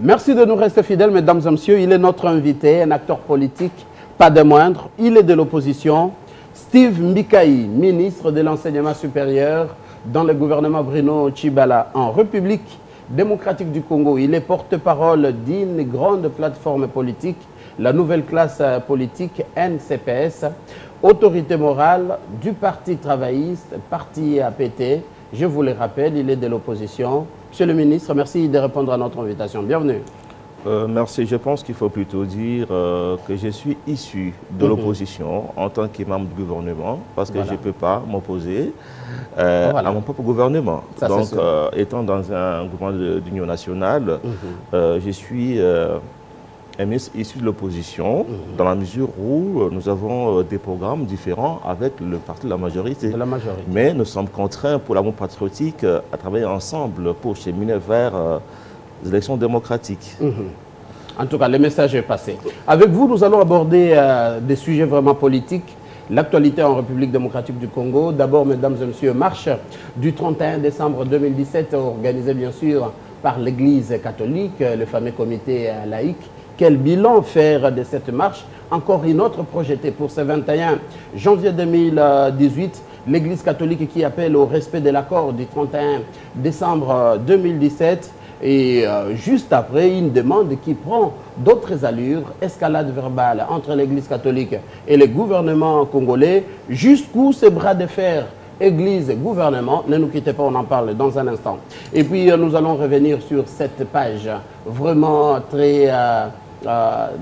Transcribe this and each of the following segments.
Merci de nous rester fidèles, mesdames et messieurs. Il est notre invité, un acteur politique, pas des moindres. Il est de l'opposition. Steve Mbikaï, ministre de l'Enseignement supérieur dans le gouvernement Bruno Tshibala en République démocratique du Congo. Il est porte-parole d'une grande plateforme politique, la nouvelle classe politique NCPS, autorité morale du Parti travailliste, parti APT. Je vous le rappelle, il est de l'opposition. Monsieur le ministre, merci de répondre à notre invitation. Bienvenue. Merci. Je pense qu'il faut plutôt dire que je suis issu de l'opposition en tant que membre du gouvernement, parce que je ne peux pas m'opposer à mon propre gouvernement. Ça, donc, étant dans un gouvernement d'union nationale, je suis un ministre issu de l'opposition, dans la mesure où nous avons des programmes différents avec le parti de la majorité. Mais nous sommes contraints pour l'amour patriotique à travailler ensemble pour cheminer vers des élections démocratiques. En tout cas, le message est passé. Avec vous, nous allons aborder des sujets vraiment politiques. L'actualité en République démocratique du Congo. D'abord, mesdames et messieurs, marche du 31 décembre 2017, organisée bien sûr par l'Église catholique, le fameux comité laïque. Quel bilan faire de cette marche? Encore une autre projetée pour ce 21 janvier 2018. L'Église catholique qui appelle au respect de l'accord du 31 décembre 2017. Et juste après, une demande qui prend d'autres allures, escalade verbale entre l'Église catholique et le gouvernement congolais. Jusqu'où ce bras de fer Église-gouvernement? Ne nous quittez pas, on en parle dans un instant. Et puis, nous allons revenir sur cette page vraiment très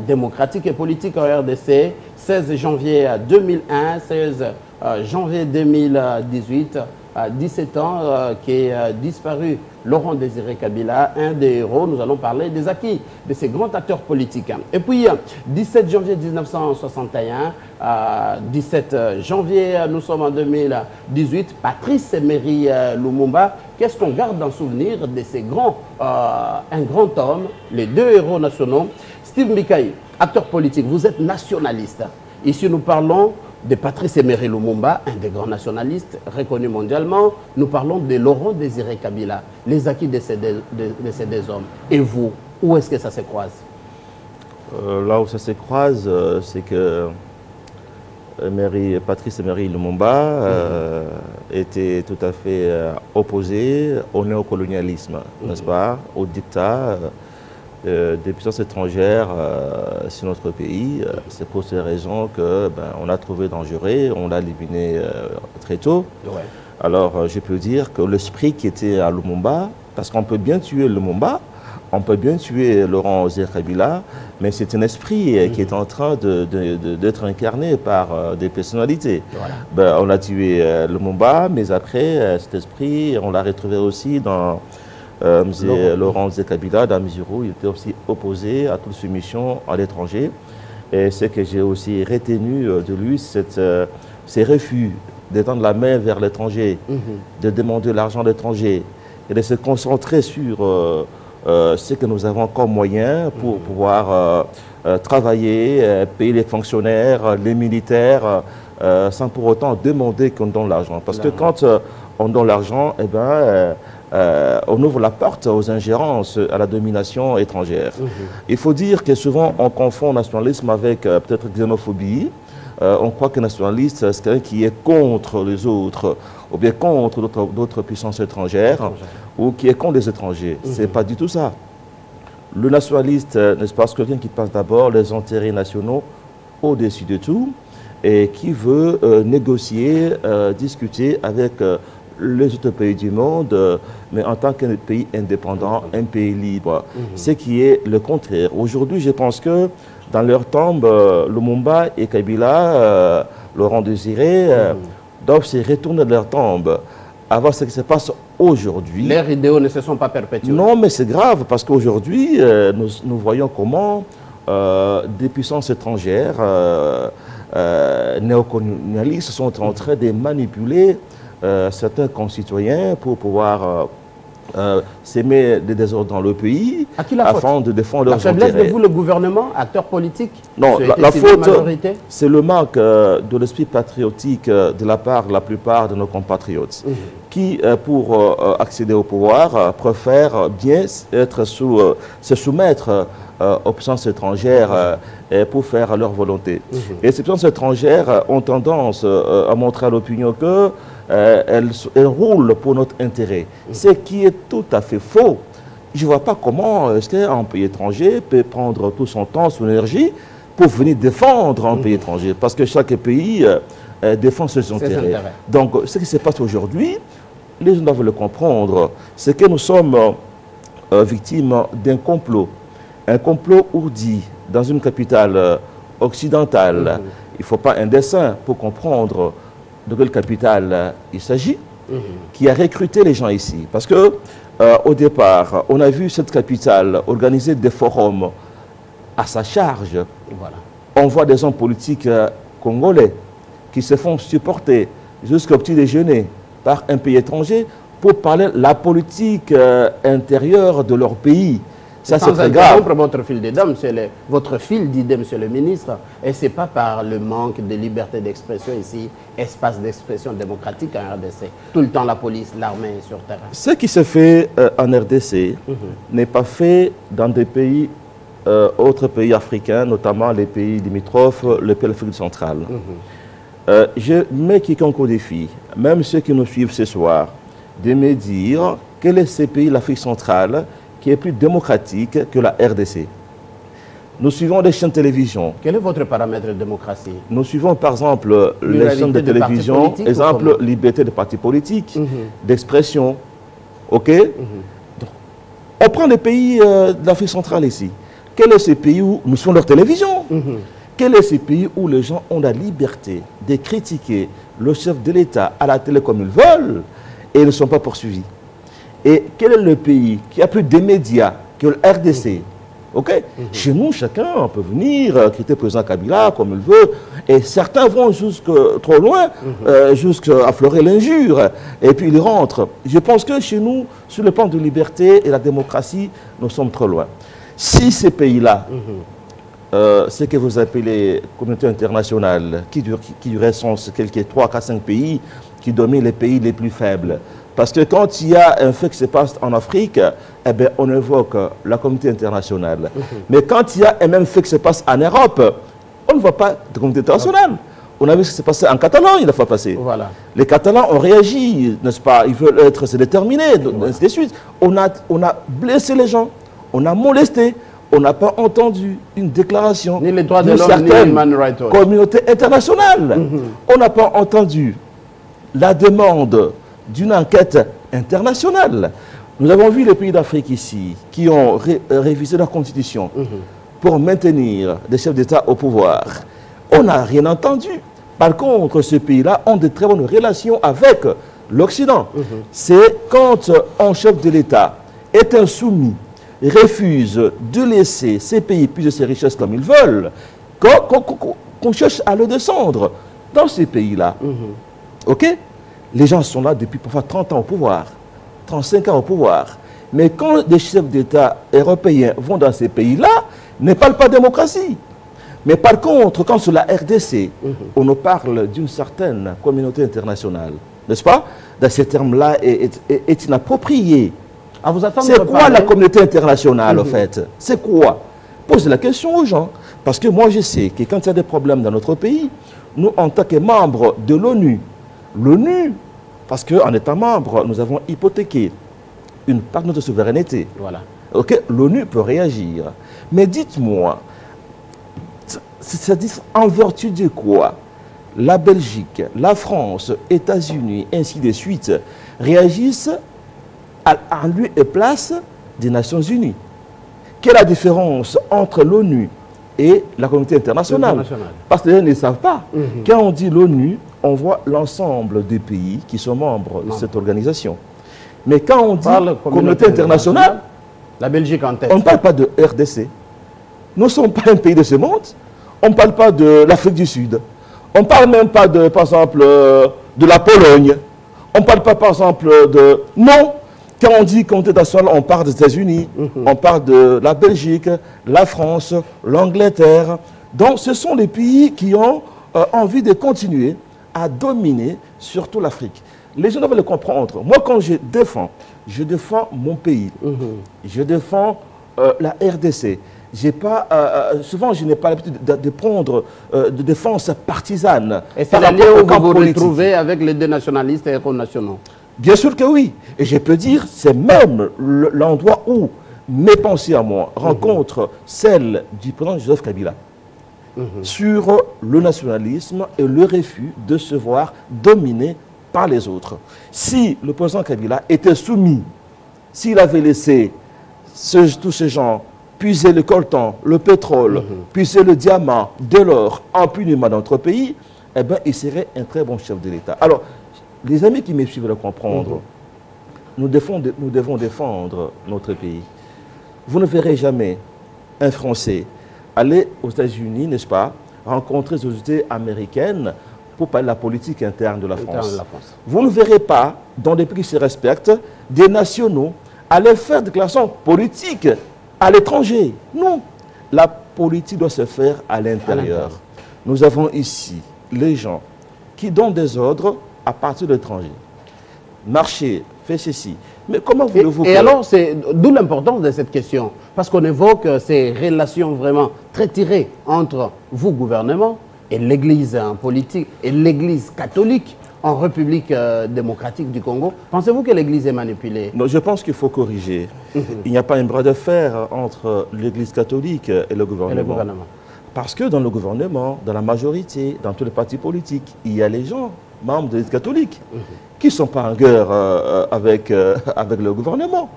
démocratique et politique en RDC. 16 janvier 2001, 16 janvier 2018, à 17 ans, qui est disparu Laurent Désiré Kabila, un des héros. Nous allons parler des acquis de ces grands acteurs politiques. Et puis, 17 janvier 1961, 17 janvier, nous sommes en 2018, Patrice Emery Lumumba. Qu'est-ce qu'on garde en souvenir de ces grands, un grand homme, les deux héros nationaux? Steve Mbikaï, acteur politique, vous êtes nationaliste. Ici, nous parlons de Patrice Emery Lumumba, un des grands nationalistes reconnus mondialement. Nous parlons de Laurent Désiré Kabila, les acquis de ces deux hommes. Et vous, où est-ce que ça se croise? Là où ça se croise, c'est que Patrice Emery Lumumba était tout à fait opposé au néocolonialisme, n'est-ce pas, au dictat des puissances étrangères sur notre pays. C'est pour ces raisons que on a trouvé dangereux, on l'a éliminé très tôt. Ouais. Alors je peux dire que l'esprit qui était à Lumumba, parce qu'on peut bien tuer Lumumba, on peut bien tuer Laurent Désiré Kabila, mais c'est un esprit qui est en train d'être incarné par des personnalités. Voilà. On a tué Lumumba, mais après cet esprit, on l'a retrouvé aussi dans Laurent Désiré Kabila, dans la mesure où il était aussi opposé à toute soumission à l'étranger. Et ce que j'ai aussi retenu de lui, ces refus d'étendre la main vers l'étranger, de demander l'argent de l'étranger, et de se concentrer sur ce que nous avons comme moyen pour pouvoir travailler, payer les fonctionnaires, les militaires, sans pour autant demander qu'on donne l'argent. Parce que quand on donne l'argent, eh ben, on ouvre la porte aux ingérences, à la domination étrangère. Il faut dire que souvent on confond nationalisme avec peut-être xénophobie. On croit que nationaliste, c'est quelqu'un qui est contre les autres, ou bien contre d'autres puissances étrangères, ou qui est contre les étrangers. C'est pas du tout ça. Le nationaliste, n'est-ce pas, c'est quelqu'un qui passe d'abord les intérêts nationaux au-dessus de tout, et qui veut négocier, discuter avec les autres pays du monde, mais en tant qu'un pays indépendant, un pays libre. Ce qui est le contraire. Aujourd'hui, je pense que dans leur tombe, Lumumba et Kabila, Laurent Désiré, doivent se retourner de leur tombe, à voir ce qui se passe aujourd'hui. Leurs idéaux ne se sont pas perpétués. Non, mais c'est grave, parce qu'aujourd'hui, nous voyons comment des puissances étrangères néocolonialistes sont en train de manipuler certains concitoyens pour pouvoir s'aimer des désordres dans le pays afin de défendre leurs intérêts. La faiblesse de vous, le gouvernement, acteur politique? Non, la faute, c'est le manque de l'esprit patriotique de la part de la plupart de nos compatriotes qui, pour accéder au pouvoir, préfèrent bien se soumettre aux puissances étrangères pour faire leur volonté. Et ces puissances étrangères ont tendance à montrer à l'opinion qu'elles roulent pour notre intérêt, ce qui est tout à fait faux. Je ne vois pas comment est-ce qu'un pays étranger peut prendre tout son temps, son énergie pour venir défendre un pays étranger, parce que chaque pays défend ses intérêts. Donc, ce qui se passe aujourd'hui, les gens doivent le comprendre, c'est que nous sommes victimes d'un complot. Un complot ourdi dans une capitale occidentale. Il ne faut pas un dessin pour comprendre de quelle capitale il s'agit, qui a recruté les gens ici. Parce que au départ, on a vu cette capitale organiser des forums à sa charge. Voilà. On voit des hommes politiques congolais qui se font supporter jusqu'au petit déjeuner par un pays étranger pour parler de la politique intérieure de leur pays. Ça, c'est très grave. Votre fil d'idée, votre fil d'idée, monsieur le ministre, et ce n'est pas par le manque de liberté d'expression ici, espace d'expression démocratique en RDC. Tout le temps, la police, l'armée est sur terrain. Ce qui se fait en RDC n'est pas fait dans des pays, autres pays africains, notamment les pays limitrophes, le pays de l'Afrique centrale. Je mets quiconque au défi, même ceux qui nous suivent ce soir, de me dire quel est ce pays de l'Afrique centrale qui est plus démocratique que la RDC. Nous suivons des chaînes de télévision. Quel est votre paramètre de démocratie? Nous suivons par exemple les chaînes de télévision, exemple liberté de partis politiques, d'expression. Ok? On prend les pays de l'Afrique centrale ici. Quel est ce pays où nous suivons leur télévision? Quel est ce pays où les gens ont la liberté de critiquer le chef de l'État à la télé comme ils veulent et ils ne sont pas poursuivis? Et quel est le pays qui a plus de médias que le RDC? Okay? Chez nous, chacun peut venir critiquer le président Kabila comme il veut. Et certains vont trop loin, jusqu'à fleurer l'injure. Et puis ils rentrent. Je pense que chez nous, sur le plan de liberté et la démocratie, nous sommes trop loin. Si ces pays-là, ce que vous appelez communauté internationale, qui sont quelques 3, 4, 5 pays qui dominent les pays les plus faibles. Parce que quand il y a un fait qui se passe en Afrique, eh bien, on évoque la communauté internationale. Mais quand il y a un même fait qui se passe en Europe, on ne voit pas de communauté internationale. On a vu ce qui s'est passé en Catalogne la fois passée. Voilà. Les Catalans ont réagi, n'est-ce pas? Ils veulent être déterminés, ainsi de suite. On a blessé les gens, on a molesté. On n'a pas entendu une déclaration d'une certaine communauté internationale. On n'a pas entendu la demande d'une enquête internationale. Nous avons vu les pays d'Afrique ici qui ont révisé leur constitution pour maintenir des chefs d'État au pouvoir. On n'a rien entendu. Par contre, ces pays-là ont de très bonnes relations avec l'Occident. C'est quand un chef de l'État est insoumis, refuse de laisser ces pays puiser ses richesses comme ils veulent, qu'on cherche à le descendre dans ces pays-là. Ok? Les gens sont là depuis parfois 30 ans au pouvoir, 35 ans au pouvoir. Mais quand des chefs d'État européens vont dans ces pays-là, ne parlent pas de démocratie. Mais par contre, quand sur la RDC, on nous parle d'une certaine communauté internationale, n'est-ce pas? Dans ces termes-là est inapproprié. C'est quoi la communauté internationale, en fait? C'est quoi? Pose la question aux gens. Parce que moi, je sais que quand il y a des problèmes dans notre pays, nous, en tant que membres de l'ONU, parce qu'en étant membre, nous avons hypothéqué une part de notre souveraineté. Voilà. Okay? L'ONU peut réagir. Mais dites-moi, c'est-à-dire en vertu de quoi la Belgique, la France, États-Unis, ainsi de suite, réagissent en lieu et place des Nations Unies? Quelle est la différence entre l'ONU et la communauté internationale? Parce que les gens ne savent pas. Quand on dit l'ONU, on voit l'ensemble des pays qui sont membres de cette organisation. Mais quand on dit communauté internationale, la Belgique en tête. On ne parle pas de RDC. Nous ne sommes pas un pays de ce monde. On ne parle pas de l'Afrique du Sud. On ne parle même pas, par exemple, de la Pologne. On ne parle pas, par exemple, de... Non. Quand on dit communauté internationale, on parle des États-Unis, on parle de la Belgique, la France, l'Angleterre. Donc, ce sont les pays qui ont envie de continuer à dominer surtout l'Afrique. Les gens doivent le comprendre. Moi, quand je défends mon pays. Je défends la RDC. Souvent, je n'ai pas l'habitude de prendre de défense partisane. Et c'est la lieu où vous vous retrouvez avec les deux nationalistes et les nationaux? Bien sûr que oui. Et je peux dire, c'est même l'endroit où mes pensées à moi rencontrent celles du président Joseph Kabila sur le nationalisme et le refus de se voir dominé par les autres. Si le président Kabila était soumis, s'il avait laissé tous ces gens puiser le coltan, le pétrole, puiser le diamant, de l'or impunément dans notre pays, eh bien, il serait un très bon chef de l'État. Alors, les amis qui me suivent le comprendre, nous devons défendre notre pays. Vous ne verrez jamais un Français aller aux États-Unis, n'est-ce pas, rencontrer les autorités américaines pour parler de la politique interne de la France. Vous ne verrez pas, dans des pays qui se respectent, des nationaux aller faire des déclarations politiques à l'étranger. Non, la politique doit se faire à l'intérieur. Nous avons ici les gens qui donnent des ordres à partir de l'étranger. Marchez, faites ceci. Mais comment voulez-vous... Et alors, c'est d'où l'importance de cette question. Parce qu'on évoque ces relations vraiment très tirées entre vous, gouvernement, et l'Église politique, et l'Église catholique en République démocratique du Congo. Pensez-vous que l'Église est manipulée? Non, je pense qu'il faut corriger. Il n'y a pas un bras de fer entre l'Église catholique et le gouvernement. Parce que dans le gouvernement, dans la majorité, dans tous les partis politiques, il y a les gens, membres de l'Église catholique, qui ne sont pas en guerre avec le gouvernement.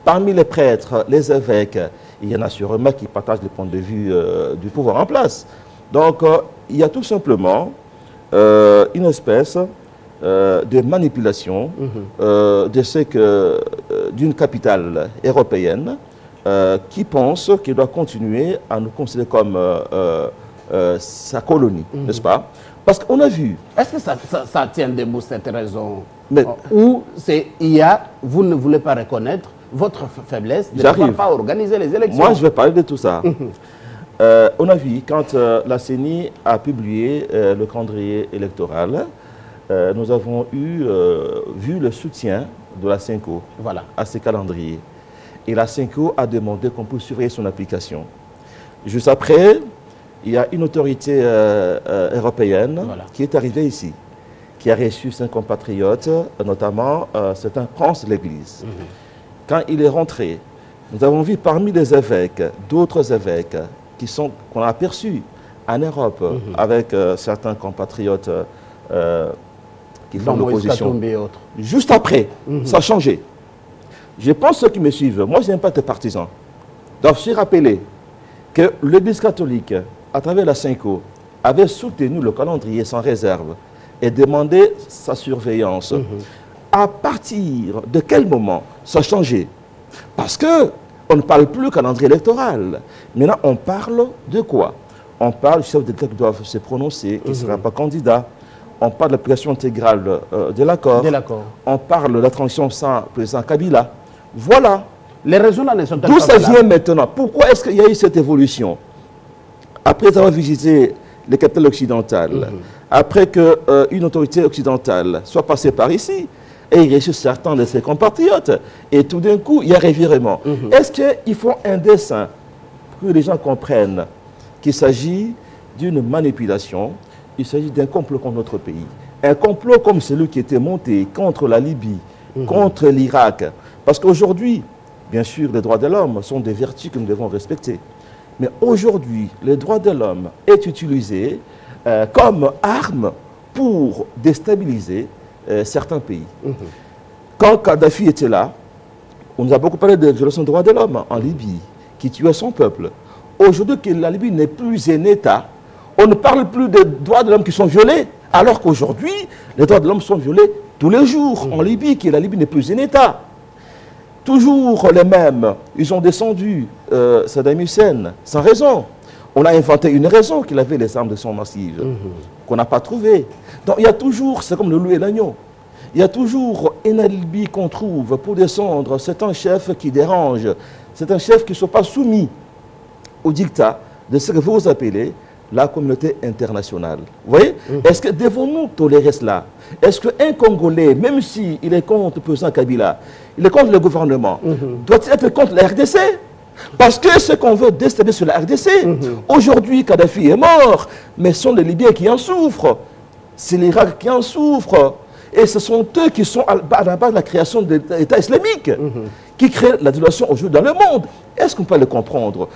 Parmi les prêtres, les évêques, il y en a sûrement qui partagent les points de vue du pouvoir en place. Donc, il y a tout simplement une espèce de manipulation d'une capitale européenne qui pense qu'il doit continuer à nous considérer comme sa colonie, n'est-ce pas? Parce qu'on a vu... Est-ce que ça tient debout cette raison? Ou vous ne voulez pas reconnaître votre faiblesse de ne pouvoir pas organiser les élections? Moi, je vais parler de tout ça. On a vu, quand la CENI a publié le calendrier électoral, nous avons vu le soutien de la CENCO à ce calendrier. Et la CENCO a demandé qu'on puisse surveiller son application. Juste après, il y a une autorité européenne qui est arrivée ici, qui a reçu 5 compatriotes, notamment certains princes de l'Église. Quand il est rentré, nous avons vu parmi les évêques, d'autres évêques qu'on a aperçus en Europe avec certains compatriotes qui font l'opposition. Juste après, ça a changé. Je pense ceux qui me suivent, moi je n'aime pas être partisan, doivent se rappeler que l'Église catholique, à travers la CENCO, avait soutenu le calendrier sans réserve et demandé sa surveillance. À partir de quel moment ça a changé? Parce qu'on ne parle plus calendrier électoral. Maintenant, on parle de quoi? On parle du chef d'État qui doivent se prononcer, qui ne sera pas candidat. On parle de l'application intégrale de l'accord. On parle de la transition sans président Kabila. Voilà. Les raisons là ne sont pas... D'où ça vient maintenant? Pourquoi est-ce qu'il y a eu cette évolution? Après avoir visité les capitales occidentales, après qu'une autorité occidentale soit passée par ici, et il reçut certains de ses compatriotes, et tout d'un coup, il y a revirement. Est-ce qu'il faut un dessin pour que les gens comprennent qu'il s'agit d'une manipulation, il s'agit d'un complot contre notre pays? Un complot comme celui qui était monté contre la Libye, contre l'Irak. Parce qu'aujourd'hui, bien sûr, les droits de l'homme sont des vertus que nous devons respecter. Mais aujourd'hui, le droit de l'homme est utilisé comme arme pour déstabiliser certains pays. Quand Kadhafi était là, on nous a beaucoup parlé de violation des droits de l'homme en Libye, qui tuait son peuple. Aujourd'hui, que la Libye n'est plus un État, on ne parle plus des droits de l'homme qui sont violés, alors qu'aujourd'hui, les droits de l'homme sont violés tous les jours en Libye, que la Libye n'est plus un État. Toujours les mêmes, ils ont descendu Saddam Hussein sans raison. On a inventé une raison qu'il avait les armes de son massive, qu'on n'a pas trouvé. Donc il y a toujours, c'est comme le loup et l'agneau, il y a toujours un alibi qu'on trouve pour descendre. C'est un chef qui dérange, c'est un chef qui ne soit pas soumis au dictat de ce que vous appelez la communauté internationale. Vous voyez? Est-ce que devons-nous tolérer cela? Est-ce qu'un Congolais, même s'il est contre le président Kabila, il est contre le gouvernement, doit-il être contre la RDC? Parce que ce qu'on veut déstabiliser sur la RDC, aujourd'hui Kadhafi est mort, mais ce sont les Libyens qui en souffrent, c'est l'Irak qui en souffre, et ce sont eux qui sont à la base de la création de l'État islamique, qui créent la domination aujourd'hui dans le monde. Est-ce qu'on peut le comprendre?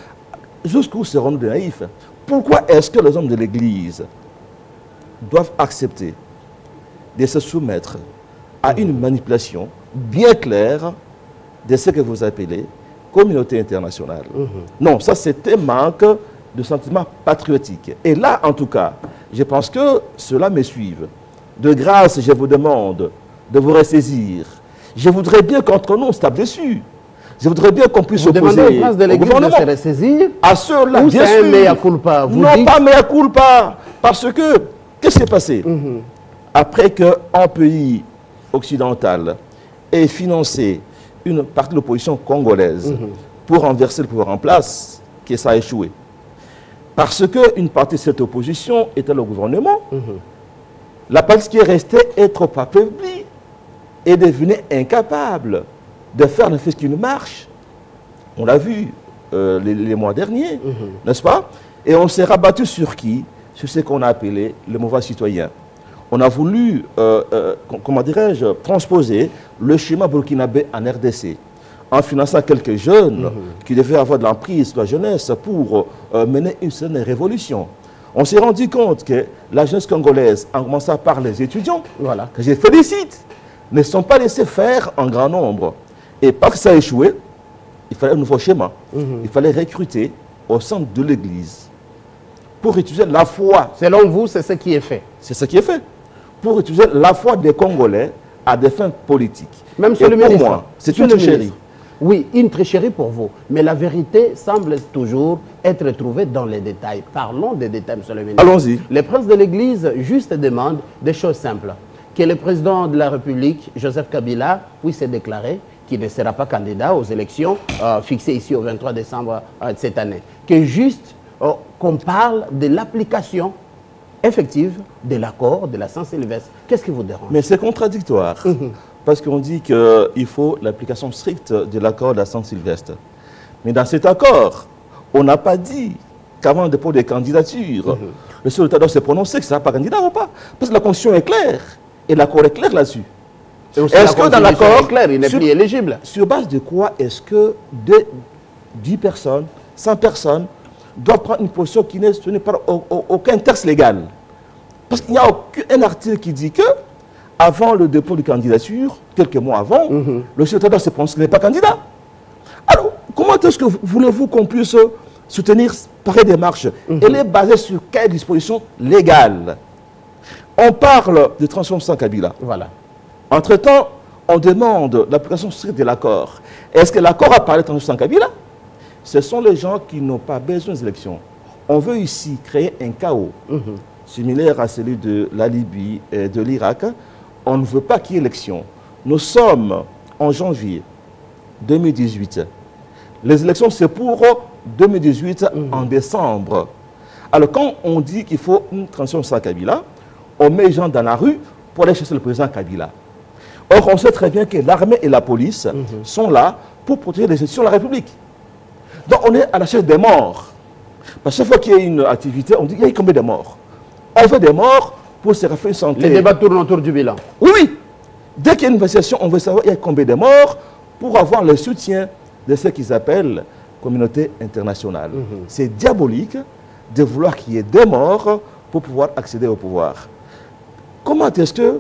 Jusqu'où serons-nous des naïfs? Pourquoi est-ce que les hommes de l'Église doivent accepter de se soumettre à une manipulation bien claire de ce que vous appelez communauté internationale? Non, ça c'est un manque de sentiment patriotique. Et là, en tout cas, je pense que cela me suive. De grâce, je vous demande de vous ressaisir. Je voudrais bien qu'entre nous, on se tape dessus. Je voudrais bien qu'on puisse opposer au prince de l'Église de se ressaisir. À ceux-là, bien sûr. Mea culpa, vous non, dites... pas mea culpa. Parce que, qu'est-ce qui s'est passé? Après qu'un pays occidental ait financé une partie de l'opposition congolaise pour renverser le pouvoir en place, que ça a échoué. Parce qu'une partie de cette opposition était le gouvernement. La partie qui est restée est trop affaiblie et devenue incapable de faire ne fait qu'une marche. On l'a vu les mois derniers, n'est-ce pas? Et on s'est rabattu sur qui? Sur ce qu'on a appelé le mouvement citoyen. On a voulu, comment dirais-je, transposer le schéma burkinabé en RDC, en finançant quelques jeunes qui devaient avoir de l'emprise sur la jeunesse pour mener une certaine révolution. On s'est rendu compte que la jeunesse congolaise, en commençant par les étudiants, que je félicite, ne sont pas laissés faire en grand nombre. Et parce que ça a échoué, il fallait un nouveau schéma. Il fallait recruter au sein de l'Église pour utiliser la foi. Selon vous, c'est ce qui est fait? C'est ce qui est fait. Pour utiliser la foi des Congolais à des fins politiques. Même sur le ministre. Pour moi, c'est une tricherie. Oui, une tricherie pour vous. Mais la vérité semble toujours être trouvée dans les détails. Parlons des détails, monsieur le ministre. Allons-y. Les princes de l'Église juste demandent des choses simples. Que le président de la République, Joseph Kabila, puisse déclarer qu'il ne sera pas candidat aux élections fixées ici au 23 décembre de cette année. Que juste qu'on parle de l'application effective de l'accord de la Saint-Sylvestre. Qu'est-ce qui vous dérange? Mais c'est contradictoire. Parce qu'on dit qu'il faut l'application stricte de l'accord de la Saint-Sylvestre. Mais dans cet accord, on n'a pas dit qu'avant le dépôt des candidatures, le chef d'État doit se prononcer que ça ne sera pas candidat ou pas. Parce que la Constitution est claire. Et l'accord est clair là-dessus. Est-ce que dans l'accord, il n'est plus éligible? Sur base de quoi est-ce que 10 personnes, 100 personnes, doivent prendre une position qui n'est soutenue par aucun texte légal? Parce qu'il n'y a aucun article qui dit que avant le dépôt de candidature, quelques mois avant, le chef d'État se prononce qu'il n'est pas candidat. Alors, comment est-ce que voulez-vous qu'on puisse soutenir pareille démarche? Elle est basée sur quelle disposition légale? On parle de transformation sans Kabila. Voilà. Entre-temps, on demande l'application stricte de l'accord. Est-ce que l'accord a parlé de transformation sans Kabila? Ce sont les gens qui n'ont pas besoin des élections. On veut ici créer un chaos similaire à celui de la Libye et de l'Irak. On ne veut pas qu'il y ait élection. Nous sommes en janvier 2018. Les élections, c'est pour 2018 en décembre. Alors, quand on dit qu'il faut une transition sans Kabila, on met les gens dans la rue pour aller chasser le président Kabila. Or, on sait très bien que l'armée et la police sont là pour protéger les institutions de la République. Donc, on est à la recherche des morts. Parce que chaque fois qu'il y a une activité, on dit il y a combien de morts? On veut des morts pour se refaire une santé. Les débats tournent autour du bilan. Oui, oui. Dès qu'il y a une manifestation, on veut savoir il y a combien de morts pour avoir le soutien de ce qu'ils appellent communauté internationale. C'est diabolique de vouloir qu'il y ait des morts pour pouvoir accéder au pouvoir. Comment est-ce que,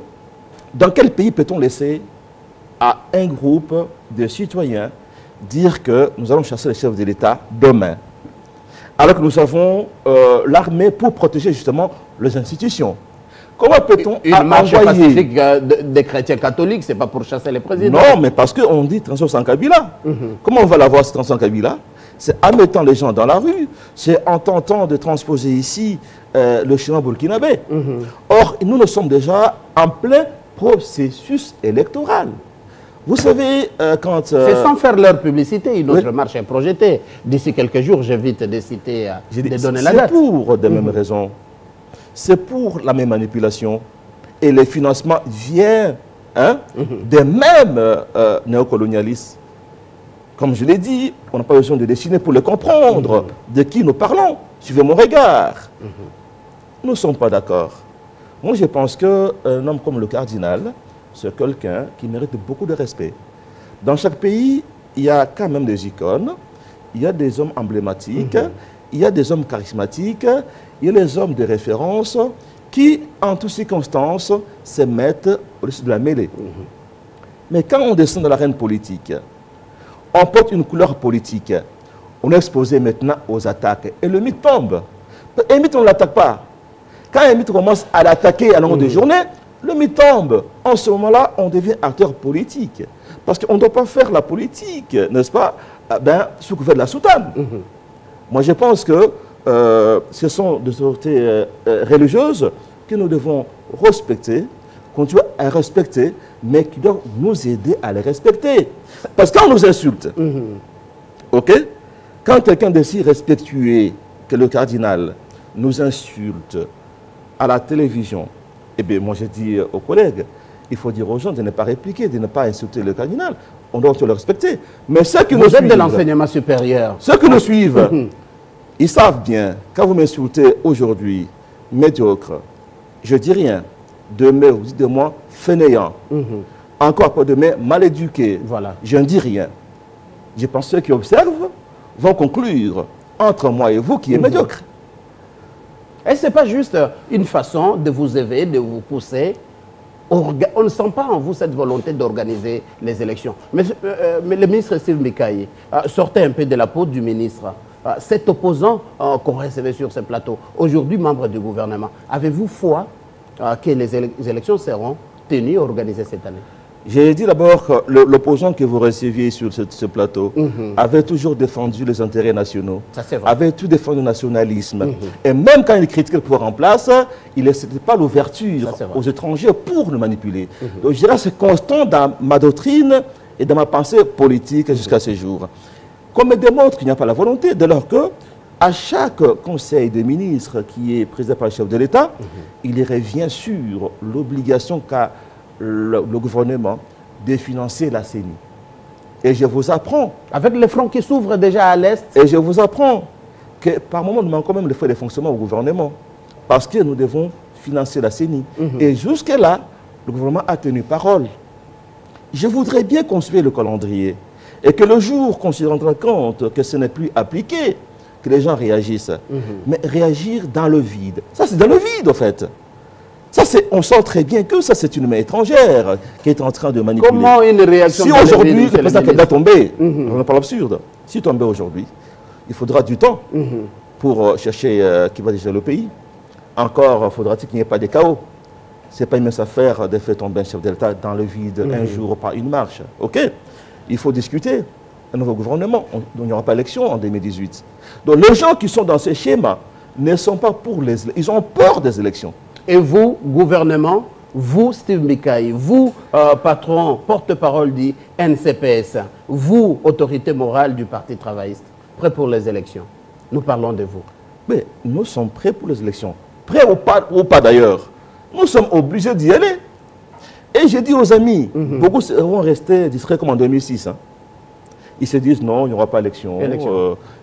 dans quel pays peut-on laisser à un groupe de citoyens dire que nous allons chasser les chefs de l'État demain, alors que nous avons l'armée pour protéger justement les institutions? Comment peut-on une marche pacifique des chrétiens catholiques, c'est pas pour chasser les présidents? Non, mais parce qu'on dit transition sans Kabila. Comment on va l'avoir cette transition sans Kabila? C'est en mettant les gens dans la rue, c'est en tentant de transposer ici le schéma burkinabé. Or, nous sommes déjà en plein processus électoral. Vous savez, quand... C'est sans faire leur publicité, une autre marche est projetée. D'ici quelques jours, j'évite de citer, de donner la date. C'est pour des mêmes raisons. C'est pour la même manipulation. Et les financements viennent des mêmes néocolonialistes. Comme je l'ai dit, on n'a pas besoin de dessiner pour le comprendre de qui nous parlons. Suivez mon regard. Nous ne sommes pas d'accord. Moi, je pense qu'un homme comme le cardinal, c'est quelqu'un qui mérite beaucoup de respect. Dans chaque pays, il y a quand même des icônes, il y a des hommes emblématiques, il y a des hommes charismatiques, il y a les hommes de référence qui, en toutes circonstances, se mettent au-dessus de la mêlée. Mais quand on descend dans l'arène politique, on porte une couleur politique, on est exposé maintenant aux attaques, et le mythe tombe. Et le mythe, on ne l'attaque pas. Quand un mythe commence à l'attaquer à longueur de journée, le mythe tombe. En ce moment-là, on devient acteur politique. Parce qu'on ne doit pas faire la politique, n'est-ce pas, sous couvert de la soutane. Moi, je pense que ce sont des autorités religieuses que nous devons respecter, continuer à respecter, mais qui doivent nous aider à les respecter. Parce qu'on nous insulte, ok? Quand quelqu'un de si respectueux que le cardinal nous insulte à la télévision, eh bien, moi, je dis aux collègues, il faut dire aux gens de ne pas répliquer, de ne pas insulter le cardinal. On doit le respecter. Mais ceux qui nous suivent... Vous êtes de l'enseignement supérieur. Ceux qui nous suivent, ils savent bien, quand vous m'insultez aujourd'hui, médiocre, je ne dis rien. Demain, vous dites de moi, fainéant. Encore après-demain, mal éduqué. Voilà. Je ne dis rien. Je pense que ceux qui observent vont conclure entre moi et vous qui est médiocre. Et ce n'est pas juste une façon de vous élever, de vous pousser. On ne sent pas en vous cette volonté d'organiser les élections. Mais le ministre Steve Mikayi sortait un peu de la peau du ministre. Cet opposant qu'on recevait sur ce plateau, aujourd'hui membre du gouvernement, avez-vous foi que les élections seront tenues et organisées cette année? J'ai dit d'abord que l'opposant que vous receviez sur ce plateau avait toujours défendu les intérêts nationaux, avait tout défendu le nationalisme. Et même quand il critiquait le pouvoir en place, il ne laissait pas l'ouverture aux étrangers pour nous manipuler. Donc je dirais que c'est constant dans ma doctrine et dans ma pensée politique jusqu'à ce jour. Comme me démontre qu'il n'y a pas la volonté, dès lors que à chaque conseil de ministres qui est présidé par le chef de l'État, il revient sur l'obligation qu'a le gouvernement de financer la CENI. Et je vous apprends... Avec les fronts qui s'ouvrent déjà à l'Est... Et je vous apprends que par moment, nous manquons même les frais de fonctionnement au gouvernement. Parce que nous devons financer la CENI. Et jusque-là, le gouvernement a tenu parole. Je voudrais bien qu'on suive le calendrier. Et que le jour qu'on se rendra compte que ce n'est plus appliqué, que les gens réagissent. Mais réagir dans le vide. Ça, c'est dans le vide, en fait. Ça, on sent très bien que ça, c'est une main étrangère qui est en train de manipuler. Comment une réaction... Si aujourd'hui, le président va tomber, on n'a pas l'absurde. S'il tombait aujourd'hui, il faudra du temps pour chercher qui va diriger le pays. Encore, faudra-t-il qu'il n'y ait pas de chaos. Ce n'est pas une mince affaire de faire tomber un chef d'État dans le vide un jour par une marche. OK? Il faut discuter. Un nouveau gouvernement, il n'y aura pas d'élection en 2018. Donc les gens qui sont dans ces schémas ne sont pas pour les élections. Ils ont peur des élections. Et vous, gouvernement, vous, Steve Mikayi, vous, patron, porte-parole du NCPS, vous, autorité morale du Parti travailliste, prêt pour les élections. Nous parlons de vous. Mais nous sommes prêts pour les élections. Prêts ou pas d'ailleurs. Nous sommes obligés d'y aller. Et j'ai dit aux amis, beaucoup vont rester discrets comme en 2006. Ils se disent non, il n'y aura pas d'élection.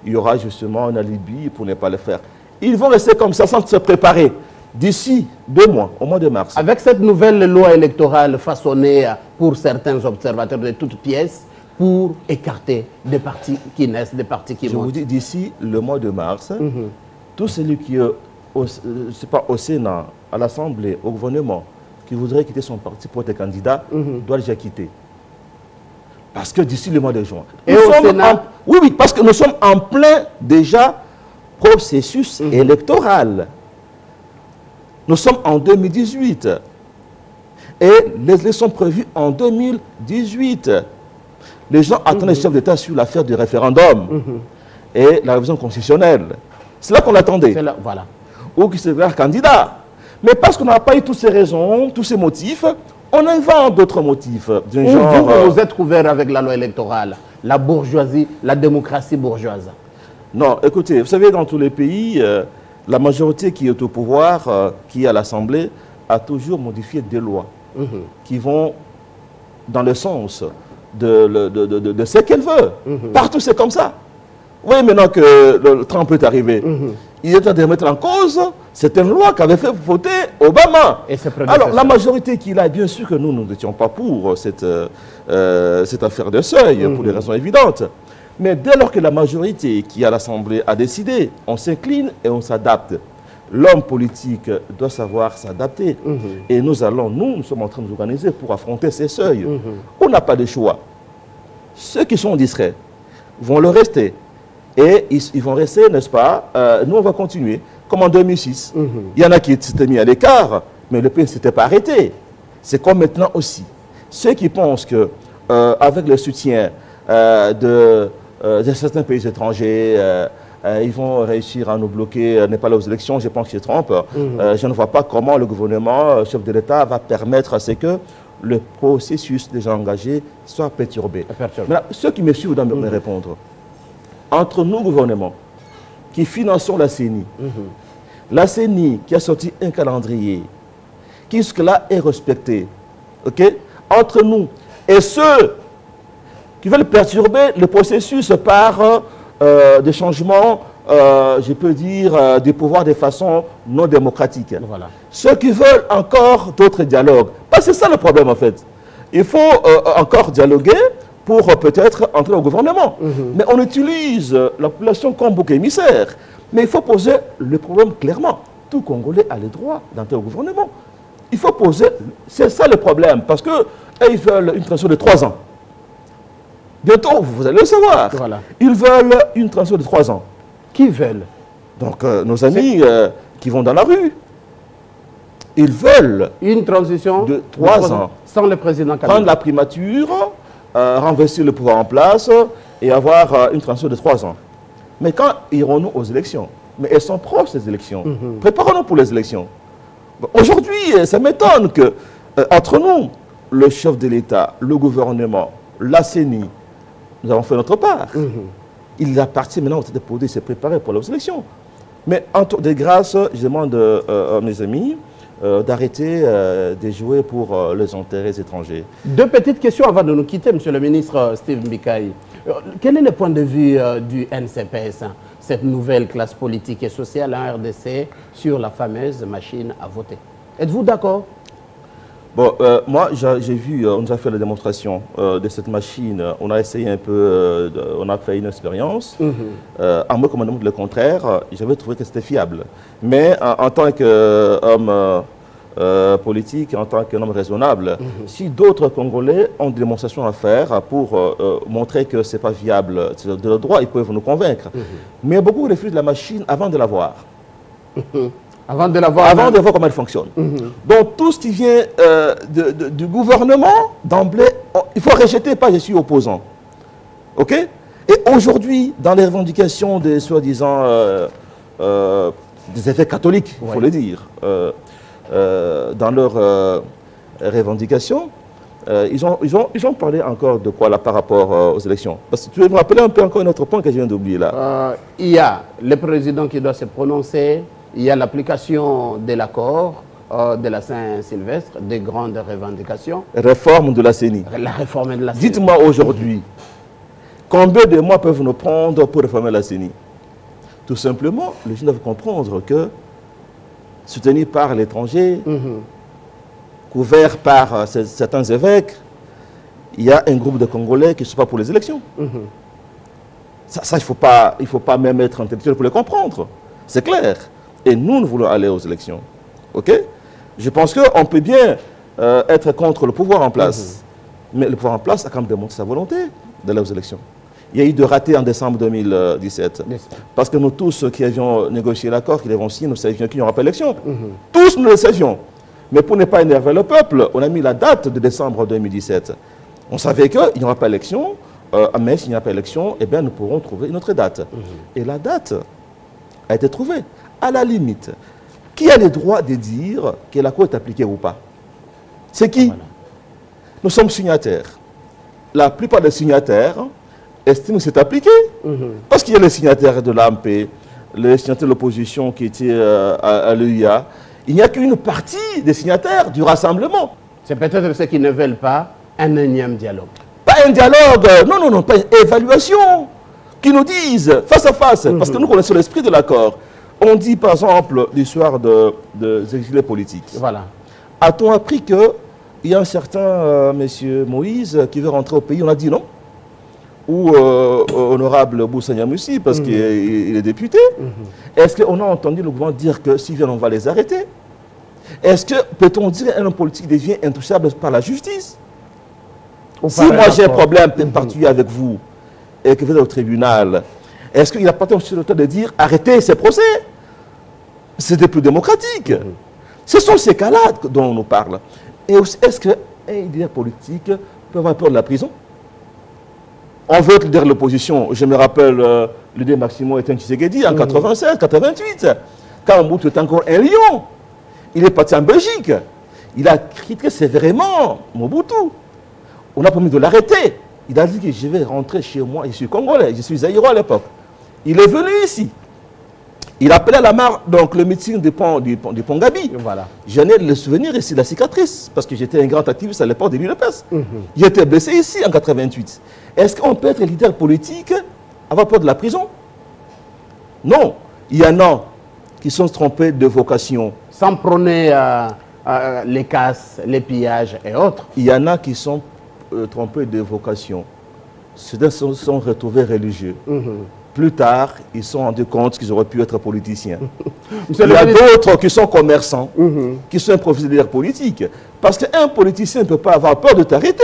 Il y aura justement un alibi pour ne pas le faire. Ils vont rester comme ça sans se préparer. D'ici 2 mois, au mois de mars. Avec cette nouvelle loi électorale façonnée pour certains observateurs de toutes pièces pour écarter des partis qui naissent, des partis qui montent. Je vous dis, d'ici le mois de mars, tout celui qui est pas au Sénat, à l'Assemblée, au gouvernement, qui voudrait quitter son parti pour être candidat, doit déjà quitter. Parce que d'ici le mois de juin. Et au Sénat? Oui, parce que nous sommes en plein déjà processus électoral. Nous sommes en 2018 et les élections sont prévues en 2018. Les gens attendent les chefs d'État sur l'affaire du référendum et la révision constitutionnelle. C'est là qu'on attendait. Voilà. Ou qui se verra candidat. Mais parce qu'on n'a pas eu toutes ces raisons, tous ces motifs, On invente d'autres motifs d'un Ou genre... vous êtes couvert avec la loi électorale, la bourgeoisie, la démocratie bourgeoise. Non, écoutez, vous savez, dans tous les pays, la majorité qui est au pouvoir, qui est à l'Assemblée, a toujours modifié des lois qui vont dans le sens de ce qu'elle veut. Partout, c'est comme ça. Oui, maintenant que le Trump est arrivé, il est en train de remettre en cause certaines lois qu'avait fait voter Obama. Et alors, la majorité qu'il a, bien sûr que nous n'étions pas pour cette affaire de seuil, pour des raisons évidentes. Mais dès lors que la majorité qui est à l'Assemblée a décidé, on s'incline et on s'adapte. L'homme politique doit savoir s'adapter. Et nous sommes en train de nous organiser pour affronter ces seuils. On n'a pas de choix. Ceux qui sont discrets vont le rester. Et ils vont rester, n'est-ce pas? Nous, on va continuer. Comme en 2006. Il y en a qui s'étaient mis à l'écart, mais le pays ne s'était pas arrêté. C'est comme maintenant aussi. Ceux qui pensent qu'avec le soutien de certains pays étrangers, ils vont réussir à nous bloquer, n'est pas là aux élections, je pense que c'est Trump. Je ne vois pas comment le gouvernement, chef de l'État, va permettre à ce que le processus déjà engagé soit perturbé. Maintenant, ceux qui me suivent doivent me répondre. Entre nous, gouvernement, qui finançons la CENI, la CENI qui a sorti un calendrier, qui jusque-là est respecté, ok? Entre nous et ceux qui veulent perturber le processus par des changements, je peux dire, des pouvoirs de façon non démocratique. Voilà. Ceux qui veulent encore d'autres dialogues. Parce que c'est ça le problème en fait. Il faut encore dialoguer pour peut-être entrer au gouvernement. Mais on utilise la population comme bouc émissaire. Mais il faut poser le problème clairement. Tout Congolais a le droit d'entrer au gouvernement. Il faut poser, c'est ça le problème, parce qu'ils veulent une transition de 3 ans. Bientôt, vous allez le savoir. Voilà. Ils veulent une transition de 3 ans. Qui veulent? Donc, nos amis qui vont dans la rue, ils veulent une transition de 3 ans. Sans le président Kabila. Prendre la primature, renverser le pouvoir en place et avoir une transition de 3 ans. Mais quand irons-nous aux élections? Mais elles sont proches, ces élections. Préparons-nous pour les élections. Aujourd'hui, ça m'étonne que, entre nous, le chef de l'État, le gouvernement, la CENI, nous avons fait notre part. Il appartient maintenant de poder se préparer pour les élections. Mais en tour de grâce, je demande à mes amis d'arrêter de jouer pour les intérêts étrangers. 2 petites questions avant de nous quitter, Monsieur le ministre Steve Mbikaï. Quel est le point de vue du NCPS, cette nouvelle classe politique et sociale en RDC, sur la fameuse machine à voter? Êtes-vous d'accord? Bon, moi, j'ai vu, on nous a fait la démonstration de cette machine. On a essayé un peu, on a fait une expérience. En me commandant le contraire, j'avais trouvé que c'était fiable. Mais en tant qu'homme politique, en tant qu'homme raisonnable, si d'autres Congolais ont des démonstrations à faire pour montrer que ce n'est pas viable de leur droit, ils peuvent nous convaincre. Mais beaucoup refusent la machine avant de la voir. Avant de la voir. Avant de voir comment elle fonctionne. Donc tout ce qui vient du gouvernement, d'emblée, il faut rejeter, pas je suis opposant. OK? Et aujourd'hui, dans les revendications des soi-disant des effets catholiques, il faut le dire, dans leurs revendications, ils ont parlé encore de quoi là par rapport aux élections. Parce que tu veux me rappeler un peu encore un autre point que je viens d'oublier là. Il y a le président qui doit se prononcer. Il y a l'application de l'accord de la Saint-Sylvestre, des grandes revendications. Réforme de la CENI. La réforme de la CENI. Dites-moi aujourd'hui, combien de mois peuvent nous prendre pour réformer la CENI? Tout simplement, les gens doivent comprendre que, soutenu par l'étranger, couvert par certains évêques, il y a un groupe de Congolais qui ne sont pas pour les élections. Ça il ne faut pas même être intellectuel pour le comprendre. C'est clair. Et nous voulons aller aux élections. OK? Je pense qu'on peut bien être contre le pouvoir en place. Mais le pouvoir en place a quand même démontré sa volonté d'aller aux élections. Il y a eu de ratés en décembre 2017. Parce que nous tous qui avions négocié l'accord, qui l'avons signé, nous savions qu'il n'y aura pas d'élection. Tous nous le savions. Mais pour ne pas énerver le peuple, on a mis la date de décembre 2017. On savait qu'il n'y aura pas d'élection, mais s'il n'y a pas d'élection, eh bien, nous pourrons trouver une autre date. Et la date a été trouvée. À la limite, qui a le droit de dire que l'accord est appliqué ou pas? C'est qui? nous sommes signataires. La plupart des signataires estiment que c'est appliqué. Parce qu'il y a les signataires de l'AMP, les signataires de l'opposition qui étaient à l'EIA. Il n'y a qu'une partie des signataires du rassemblement. C'est peut-être ceux qui ne veulent pas un énième dialogue. Pas un dialogue, non, pas une évaluation. Qui nous disent face à face, parce que nous connaissons l'esprit de l'accord. On dit par exemple l'histoire des exilés politiques. Voilà. A-t-on appris qu'il y a un certain monsieur Moïse qui veut rentrer au pays? On a dit non. Ou honorable Boussania Moussi, parce qu'il est député. Est-ce qu'on a entendu le gouvernement dire que s'ils viennent, on va les arrêter? Est-ce que, peut-on dire qu'un homme politique devient intouchable par la justice? Si moi j'ai un problème particulier avec vous, et que vous êtes au tribunal, est-ce qu'il n'a pas sur le temps de dire arrêtez ces procès? C'était plus démocratique. Ce sont ces cas-là dont on nous parle. Et est-ce qu'un leader politique peut avoir peur de la prison? On veut être leader de l'opposition. Je me rappelle, le leader Maximo Etienne Tshisekedi en 87, 88, quand Mobutu était encore un lion. Il est parti en Belgique. Il a critiqué sévèrement Mobutu. On a promis de l'arrêter. Il a dit que je vais rentrer chez moi. Je suis congolais, je suis zaïrois à l'époque. Il est venu ici. Il appelait à la marre donc, le meeting du pont Gabi. Voilà. J'en ai le souvenir ici, la cicatrice, parce que j'étais un grand activiste à l'époque de l'UNEPES. J'ai été blessé ici en 88. Est-ce qu'on peut être leader politique, avoir peur de la prison? Non. Il y en a qui sont trompés de vocation. Sans prôner les casses, les pillages et autres. Il y en a qui sont trompés de vocation. Ceux-là sont retrouvés religieux. Plus tard, ils se sont rendus compte qu'ils auraient pu être politiciens. Il y a d'autres qui sont commerçants, qui sont professionnels politiques. Parce qu'un politicien ne peut pas avoir peur de t'arrêter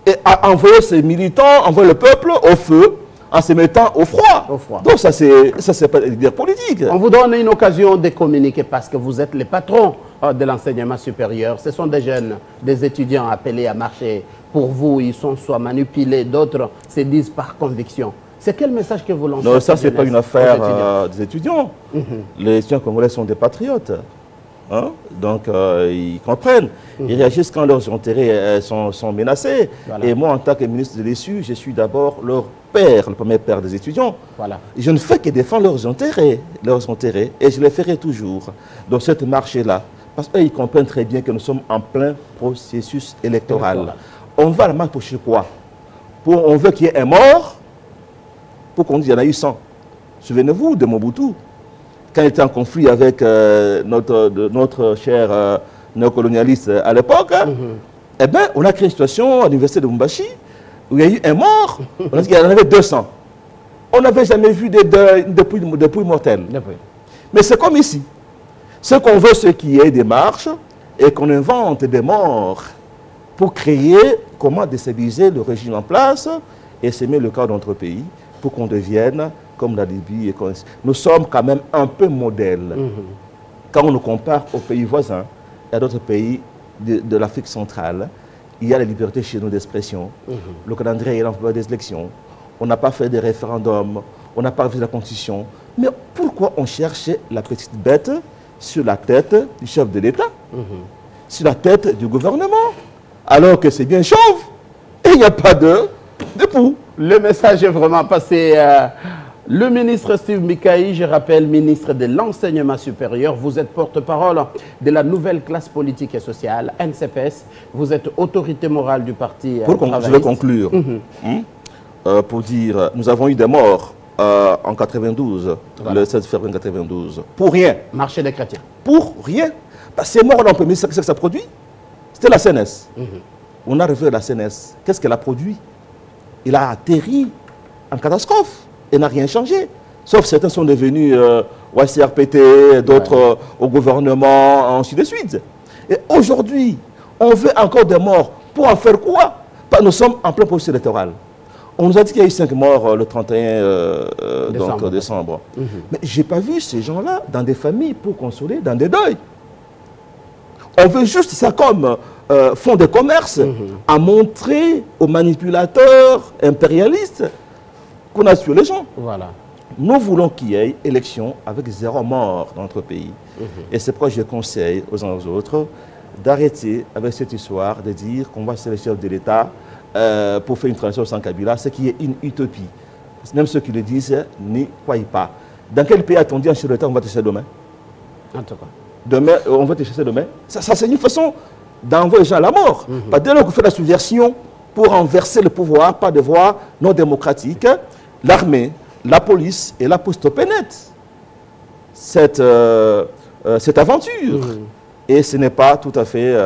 et envoyer ses militants, envoyer le peuple au feu en se mettant au froid. Donc ça, c'est pas dire politique. On vous donne une occasion de communiquer parce que vous êtes les patrons de l'enseignement supérieur. Ce sont des jeunes, des étudiants appelés à marcher. Pour vous, ils sont soit manipulés, d'autres se disent par conviction. C'est quel message que vous lancez? Non, ça, ce n'est pas une affaire des étudiants. Les étudiants congolais sont des patriotes. Hein? Donc, ils comprennent. Ils réagissent quand leurs intérêts sont menacés. Voilà. Et moi, en tant que ministre de l'ESU, je suis d'abord leur père, le premier père des étudiants. Voilà. Je ne fais que défendre leurs intérêts, et je les ferai toujours dans cette marche-là. Parce qu'ils comprennent très bien que nous sommes en plein processus électoral. On va à la marche pour quoi? On veut qu'il y ait un mort, pour qu'on dise qu'il y en a eu 100. Souvenez-vous de Mobutu, quand il était en conflit avec notre cher néocolonialiste à l'époque, eh bien, on a créé une situation à l'université de Mumbashi où il y a eu un mort, on a dit qu'il y en avait 200. On n'avait jamais vu de dépouilles mortelles. Mais c'est comme ici. Ce qu'on veut, c'est qu'il y ait des marches et qu'on invente des morts pour créer comment déstabiliser le régime en place et s'aimer le cas de notre pays pour qu'on devienne comme la Libye. Nous sommes quand même un peu modèles. Quand on nous compare aux pays voisins et à d'autres pays de l'Afrique centrale, il y a la liberté chez nous d'expression. Le calendrier est l'emploi des élections. On n'a pas fait de référendum, on n'a pas revu la Constitution. Mais pourquoi on cherche la petite bête sur la tête du chef de l'État, sur la tête du gouvernement, alors que c'est bien chauve et il n'y a pas de pou. Le message est vraiment passé. Le ministre Steve Mikaï, je rappelle, ministre de l'Enseignement supérieur, vous êtes porte-parole de la nouvelle classe politique et sociale, NCPS. Vous êtes autorité morale du parti travailliste. Je vais conclure. Pour dire, nous avons eu des morts en 92, le 16 février 92. Pour rien. Marché des chrétiens. Pour rien. Ces morts, on peut dire ce que ça produit. C'était la CNS. On a revu la CNS. Qu'est-ce qu'elle a produit? Il a atterri en catastrophe et n'a rien changé. Sauf certains sont devenus YCRPT, d'autres au gouvernement, ainsi de suite. Et aujourd'hui, on veut encore des morts. Pour en faire quoi? Nous sommes en plein processus électoral. On nous a dit qu'il y a eu 5 morts le 31 décembre. Mais je n'ai pas vu ces gens-là dans des familles pour consoler, dans des deuils. On veut juste ça comme fonds de commerce à montrer aux manipulateurs impérialistes qu'on a tué les gens. Voilà. Nous voulons qu'il y ait élection avec 0 mort dans notre pays. Et c'est pourquoi je conseille aux uns aux autres d'arrêter avec cette histoire de dire qu'on va chercher le chef de l'État pour faire une transition sans Kabila, ce qui est une utopie. Même ceux qui le disent n'y croient pas. Dans quel pays a-t-on dit un chef de l'État on va te chercher demain? En tout cas. Demain, on va te chercher demain. Ça c'est une façon d'envoyer les gens à la mort. Parce que dès lors qu'on fait la subversion pour renverser le pouvoir par des voies non démocratiques, l'armée, la police et la poste net cette aventure. Et ce n'est pas tout à fait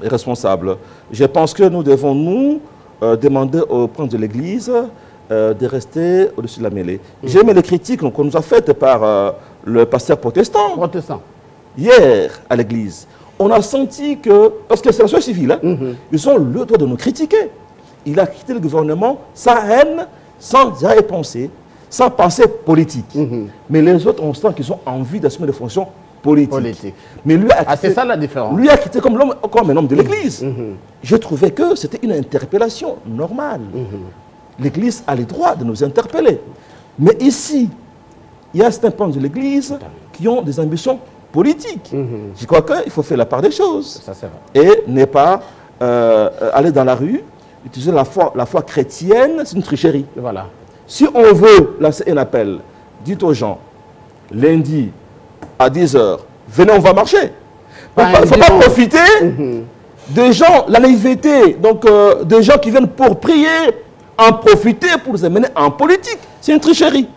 responsable. Je pense que nous devons nous demander au prince de l'Église de rester au-dessus de la mêlée. J'ai aimé les critiques qu'on nous a faites par le pasteur protestant. Hier, à l'Église. On a senti que, parce que c'est la société civile, ils ont le droit de nous critiquer. Il a quitté le gouvernement sans haine, sans arrière-pensée, sans pensée politique. Mais les autres, on sent qu'ils ont envie d'assumer des fonctions politiques. Mais lui a quitté, c'est ça la différence. Lui a quitté comme un homme de l'Église. Je trouvais que c'était une interpellation normale. L'Église a le droit de nous interpeller. Mais ici, il y a certains pans de l'Église qui ont des ambitions politiques. Je crois qu'il faut faire la part des choses. Ça, c'est vrai. Et ne pas aller dans la rue, utiliser la foi chrétienne, c'est une tricherie. Voilà. Si on veut lancer un appel, dites aux gens, lundi à 10h, venez, on va marcher. Il ne faut pas profiter des gens, la naïveté, donc des gens qui viennent pour prier, en profiter pour les amener en politique. C'est une tricherie.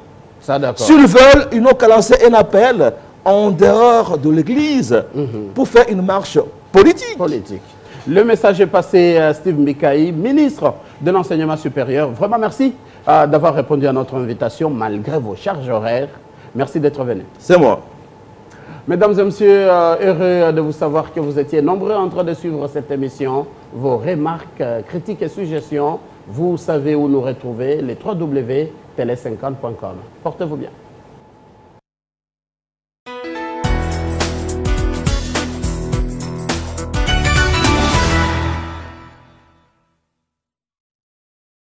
S'ils veulent, ils n'ont qu'à lancer un appel en dehors de l'Église pour faire une marche politique. Le message est passé à Steve Mikaï, ministre de l'Enseignement supérieur. Vraiment merci d'avoir répondu à notre invitation malgré vos charges horaires. Merci d'être venu. C'est moi. Mesdames et messieurs, heureux de vous savoir que vous étiez nombreux en train de suivre cette émission. Vos remarques, critiques et suggestions, vous savez où nous retrouver, les www.tele50.com. Portez-vous bien.